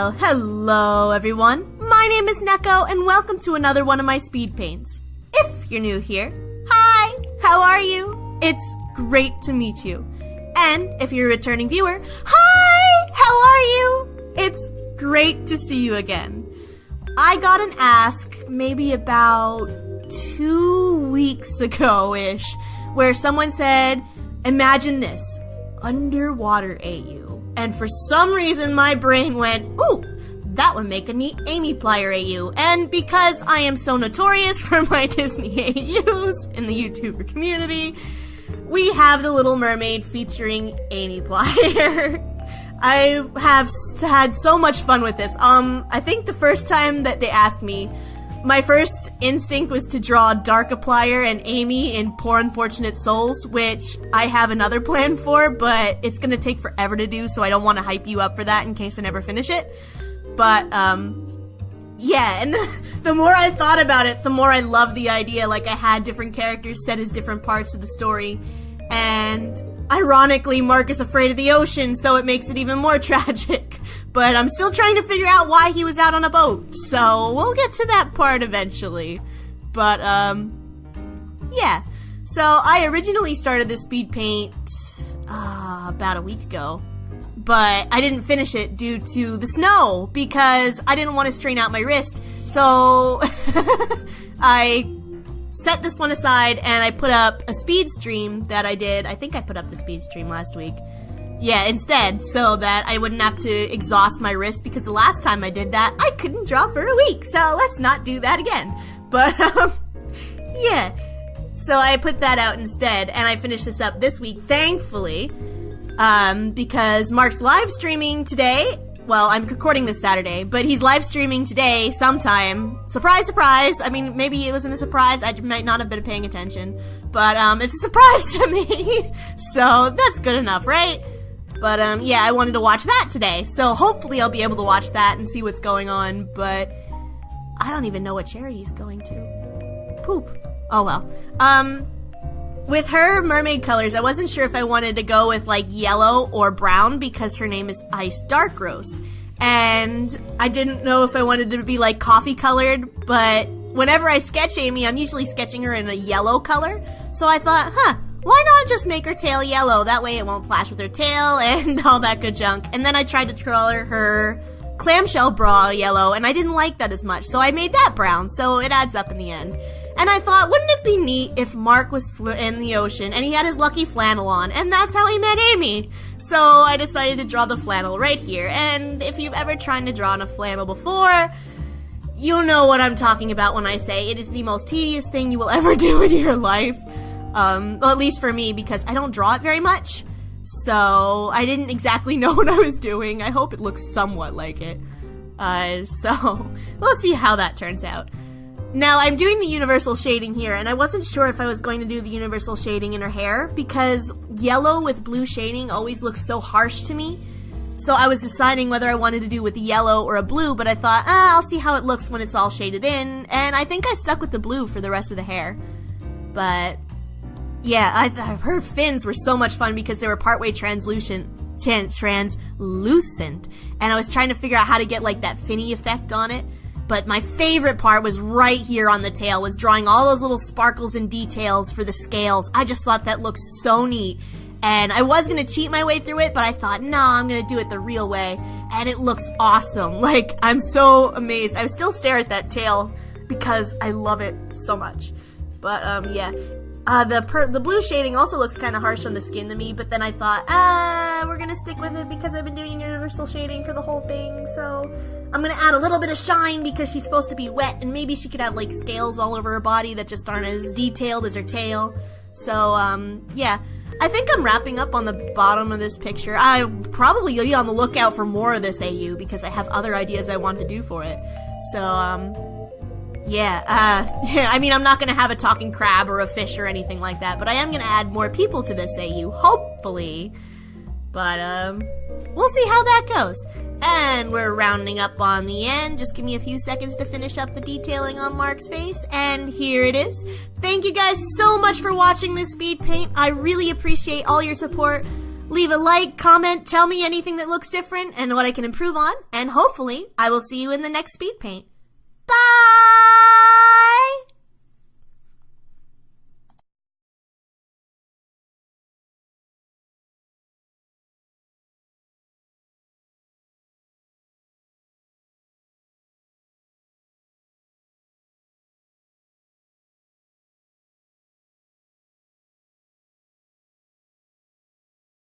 Well, hello everyone. My name is Neko and welcome to another one of my speed paints. If you're new here, hi, how are you? It's great to meet you. And if you're a returning viewer, hi, how are you? It's great to see you again. I got an ask maybe about 2 weeks ago-ish where someone said, imagine this, underwater AU. And for some reason my brain went, ooh, that would make a neat Amy Plier AU. And because I am so notorious for my Disney AUs in the YouTuber community, we have The Little Mermaid featuring Amy Plier. I have had so much fun with this. I think the first time that they asked me, my first instinct was to draw Darkiplier and Amy in Poor Unfortunate Souls, which I have another plan for, but it's gonna take forever to do, so I don't want to hype you up for that in case I never finish it. But, yeah, and the more I thought about it, the more I loved the idea. Like, I had different characters set as different parts of the story, and ironically, Mark is afraid of the ocean, so it makes it even more tragic. But I'm still trying to figure out why he was out on a boat, so we'll get to that part eventually. But, yeah. So, I originally started this speed paint, about a week ago. But I didn't finish it due to the snow, because I didn't want to strain out my wrist. So, I set this one aside, and I put up a speed stream that I did. I think I put up the speed stream last week. Yeah, instead, so that I wouldn't have to exhaust my wrist, because the last time I did that, I couldn't draw for a week, so let's not do that again. But, yeah. So I put that out instead, and I finished this up this week, thankfully, because Mark's live streaming today. Well, I'm recording this Saturday, but he's live streaming today sometime. Surprise, surprise. I mean, maybe it wasn't a surprise. I might not have been paying attention, but, it's a surprise to me. So that's good enough, right? But, yeah, I wanted to watch that today, so hopefully I'll be able to watch that and see what's going on, but I don't even know what charity he's going to. Poop. Oh, well. With her mermaid colors, I wasn't sure if I wanted to go with, like, yellow or brown, because her name is Ice Dark Roast, and I didn't know if I wanted to be, like, coffee colored, but whenever I sketch Amy, I'm usually sketching her in a yellow color, so I thought, why not just make her tail yellow? That way it won't clash with her tail and all that good junk. And then I tried to color her clamshell bra yellow, and I didn't like that as much, so I made that brown, so it adds up in the end. And I thought, wouldn't it be neat if Mark was in the ocean and he had his lucky flannel on, and that's how he met Amy. So I decided to draw the flannel right here, and if you've ever tried to draw on a flannel before, you'll know what I'm talking about when I say it is the most tedious thing you will ever do in your life. Well, at least for me, because I don't draw it very much, so I didn't exactly know what I was doing. I hope it looks somewhat like it. So, we'll see how that turns out. Now, I'm doing the universal shading here, and I wasn't sure if I was going to do the universal shading in her hair, because yellow with blue shading always looks so harsh to me. So I was deciding whether I wanted to do with a yellow or a blue, but I thought, I'll see how it looks when it's all shaded in, and I think I stuck with the blue for the rest of the hair. But yeah, her fins were so much fun because they were partway translucent, and I was trying to figure out how to get like that finny effect on it. But my favorite part was right here on the tail, was drawing all those little sparkles and details for the scales. I just thought that looked so neat. And I was going to cheat my way through it, but I thought, no, I'm going to do it the real way. And it looks awesome. Like, I'm so amazed. I still stare at that tail because I love it so much. But, yeah. The blue shading also looks kind of harsh on the skin to me, but then I thought, we're going to stick with it because I've been doing universal shading for the whole thing, so I'm going to add a little bit of shine because she's supposed to be wet, and maybe she could have, like, scales all over her body that just aren't as detailed as her tail. So, yeah. I think I'm wrapping up on the bottom of this picture. I'll probably be on the lookout for more of this AU because I have other ideas I want to do for it. So, yeah, I mean, I'm not going to have a talking crab or a fish or anything like that, but I am going to add more people to this AU, hopefully. But, we'll see how that goes. And we're rounding up on the end. Just give me a few seconds to finish up the detailing on Mark's face, and here it is. Thank you guys so much for watching this speed paint. I really appreciate all your support. Leave a like, comment, tell me anything that looks different and what I can improve on, and hopefully I will see you in the next speed paint.